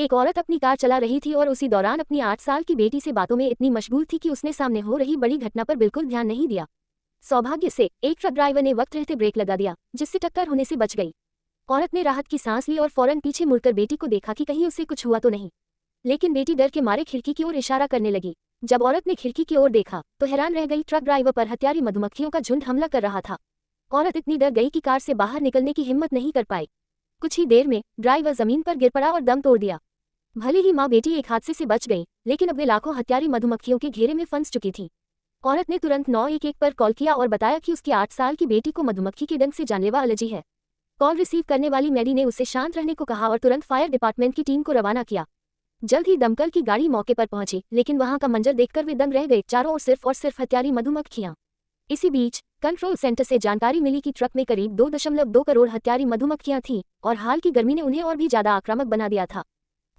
एक औरत अपनी कार चला रही थी और उसी दौरान अपनी 8 साल की बेटी से बातों में इतनी मशगूल थी कि उसने सामने हो रही बड़ी घटना पर बिल्कुल ध्यान नहीं दिया। सौभाग्य से एक ट्रक ड्राइवर ने वक्त रहते ब्रेक लगा दिया, जिससे टक्कर होने से बच गई। औरत ने राहत की सांस ली और फौरन पीछे मुड़कर बेटी को देखा कि कहीं उसे कुछ हुआ तो नहीं। लेकिन बेटी डर के मारे खिड़की की ओर इशारा करने लगी। जब औरत ने खिड़की की ओर देखा तो हैरान रह गई। ट्रक ड्राइवर पर हत्यारी मधुमक्खियों का झुंड हमला कर रहा था। औरत इतनी डर गई कि कार से बाहर निकलने की हिम्मत नहीं कर पाई। कुछ ही देर में ड्राइवर जमीन पर गिर पड़ा और दम तोड़ दिया। भले ही माँ बेटी एक हादसे से बच गई, लेकिन अब वे लाखों हत्यारी मधुमक्खियों के घेरे में फंस चुकी थी। औरत ने तुरंत 911 पर कॉल किया और बताया कि उसकी 8 साल की बेटी को मधुमक्खी के डंक से जानलेवा एलर्जी है। कॉल रिसीव करने वाली मैडी ने उससे शांत रहने को कहा और तुरंत फायर डिपार्टमेंट की टीम को रवाना किया। जल्द ही दमकल की गाड़ी मौके पर पहुंची, लेकिन वहां का मंजर देखकर वे दंग रह गए। चारों ओर सिर्फ हत्यारी मधुमक्खियां। इसी बीच कंट्रोल सेंटर से जानकारी मिली कि ट्रक में करीब 2.2 करोड़ हत्यारी मधुमक्खियां थीं और हाल की गर्मी ने उन्हें और भी ज्यादा आक्रामक बना दिया था।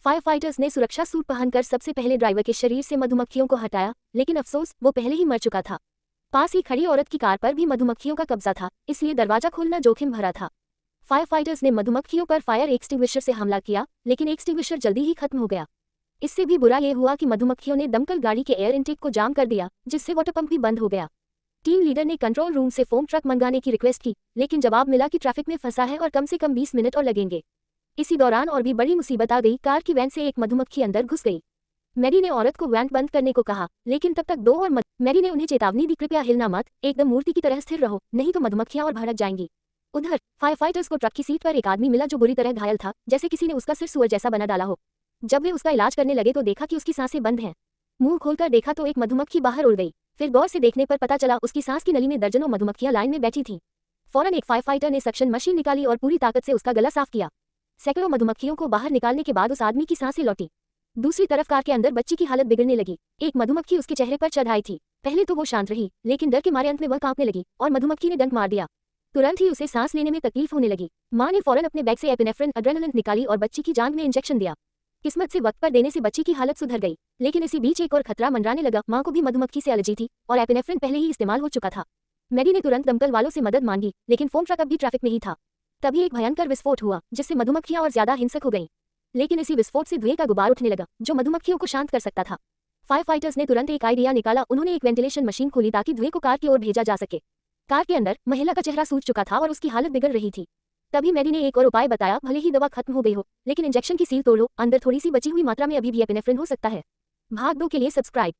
फायर फाइटर्स ने सुरक्षा सूट पहनकर सबसे पहले ड्राइवर के शरीर से मधुमक्खियों को हटाया, लेकिन अफसोस वो पहले ही मर चुका था। पास ही खड़ी औरत की कार पर भी मधुमक्खियों का कब्जा था, इसलिए दरवाजा खोलना जोखिम भरा था। फायर फाइटर्स ने मधुमक्खियों पर फायर एक्सटिंग्विशर से हमला किया, लेकिन एक्सटिंग्विशर जल्दी ही खत्म हो गया। इससे भी बुरा ये हुआ कि मधुमक्खियों ने दमकल गाड़ी के एयर इंटेक को जाम कर दिया, जिससे वाटर पंप भी बंद हो गया। टीम लीडर ने कंट्रोल रूम से फोम ट्रक मंगाने की रिक्वेस्ट की, लेकिन जवाब मिला कि ट्रैफिक में फंसा है और कम से कम 20 मिनट और लगेंगे। इसी दौरान और भी बड़ी मुसीबत आ गई। कार की वैन से एक मधुमक्खी अंदर घुस गई। मैरी ने औरत को वैन बंद करने को कहा, लेकिन तब तक दो और मैरी ने उन्हें चेतावनी दी, कृपया हिलना मत, एकदम मूर्ति की तरह स्थिर रहो, नहीं तो मधुमक्खियां और भड़क जाएंगी। उधर फायर फाइटर्स को ट्रक की सीट पर एक आदमी मिला जो बुरी तरह घायल था, जैसे किसी ने उसका सिर सुअर जैसा बना डाला हो। जब वे उसका इलाज करने लगे तो देखा कि उसकी सांसें बंद हैं। मुंह खोलकर देखा तो एक मधुमक्खी बाहर उड़ गई। फिर गौर से देखने पर पता चला उसकी सांस की नली में दर्जनों मधुमक्खियां लाइन में बैठी थीं। फौरन एक फायर फाइटर ने सक्शन मशीन निकाली और पूरी ताकत से उसका गला साफ किया। सैकड़ों मधुमक्खियों को बाहर निकालने के बाद उस आदमी की सांसें लौटी। दूसरी तरफ कार के अंदर बच्ची की हालत बिगड़ने लगी। एक मधुमक्खी उसके चेहरे पर चढ़ आई थी। पहले तो वो शांत रही, लेकिन डर के मारे अंत में वह कांपने लगी और मधुमक्खी ने डंक मार दिया। तुरंत ही उसे सांस लेने में तकलीफ होने लगी। मां ने फौरन अपने बैग से एपिनेफ्रिन एड्रेनालिन निकाली और बच्ची की जान में इंजेक्शन दिया। किस्मत से वक्त पर देने से बच्ची की हालत सुधर गई, लेकिन इसी बीच एक और खतरा मंडराने लगा। मां को भी मधुमक्खी से एलर्जी थी और एपिनेफ्रिन पहले ही इस्तेमाल हो चुका था। मैडी ने तुरंत दमकल वालों से मदद मांगी, लेकिन फोम ट्रक अब भी ट्रैफिक में ही था। तभी एक भयंकर विस्फोट हुआ, जिससे मधुमक्खियां और ज्यादा हिंसक हो गईं। लेकिन इसी विस्फोट से धुएं का गुबार उठने लगा, जो मधुमक्खियों को शांत कर सकता था। फायर फाइटर्स ने तुरंत एक आइडिया निकाला। उन्होंने एक वेंटिलेशन मशीन खोली ताकि धुएं को कार की ओर भेजा जा सके। कार के अंदर महिला का चेहरा सूज चुका था और उसकी हालत बिगड़ रही थी। तभी मैडी ने एक और उपाय बताया, भले ही दवा खत्म हो गई हो, लेकिन इंजेक्शन की सील तोड़ लो, अंदर थोड़ी सी बची हुई मात्रा में अभी भी एपिनेफ्रिन हो सकता है। भाग 2 के लिए सब्सक्राइब।